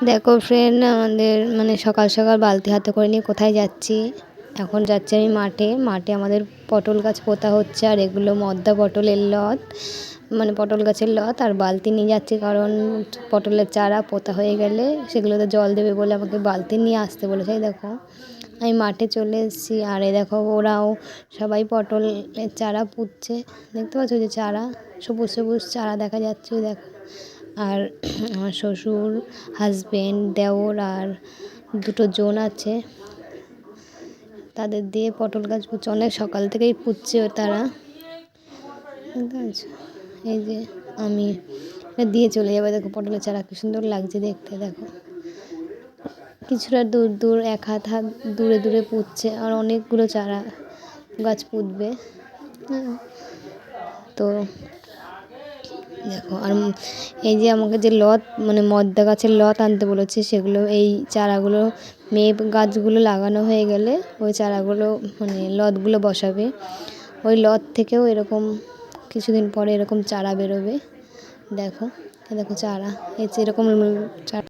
দেখো ফ্রেন্ড, আমাদের মানে সকাল সকাল বালতি হাতে করে নিয়ে কোথায় যাচ্ছি? এখন যাচ্ছি আমি মাঠে। মাঠে আমাদের পটল গাছ পোঁতা হচ্ছে, আর এগুলো মদ্দা পটলের লত, মানে পটল গাছের লত। আর বালতি নিয়ে যাচ্ছি কারণ পটলের চারা পোঁতা হয়ে গেলে সেগুলোতে জল দেবে বলে আমাকে বালতি নিয়ে আসতে বলেছে। এই দেখো আমি মাঠে চলে এসেছি, আর এই দেখো ওরাও সবাই পটলের চারা পুঁতছে। দেখতে পাচ্ছ যে চারা, সবুজ সবুজ চারা দেখা যাচ্ছে, দেখো। আর আমার শ্বশুর, হাজবেন্ড, দেওর আর দুটো জন আছে, তাদের দিয়ে পটল গাছ পুঁতছে। অনেক সকাল থেকেই পুঁতছে তারা, বুঝতে পারছো? এই যে আমি দিয়ে চলে যাবো। দেখো পটলের চারা কি সুন্দর লাগছে দেখতে, দেখো। কিছুটা দূর দূর, এক হাত হাত দূরে দূরে পুঁতছে, আর অনেকগুলো চারা গাছ পুঁতবে। তো দেখো, আর এই যে আমাকে যে লত, মানে মদ্দা গাছের লত আনতে বলেছে, সেগুলো এই চারাগুলো মেয়ে গাছগুলো লাগানো হয়ে গেলে ওই চারাগুলো মানে লতগুলো বসাবে। ওই লত থেকেও এরকম কিছুদিন পরে এরকম চারা বেরোবে। দেখো, দেখো চারা, এই যে এরকম চারা।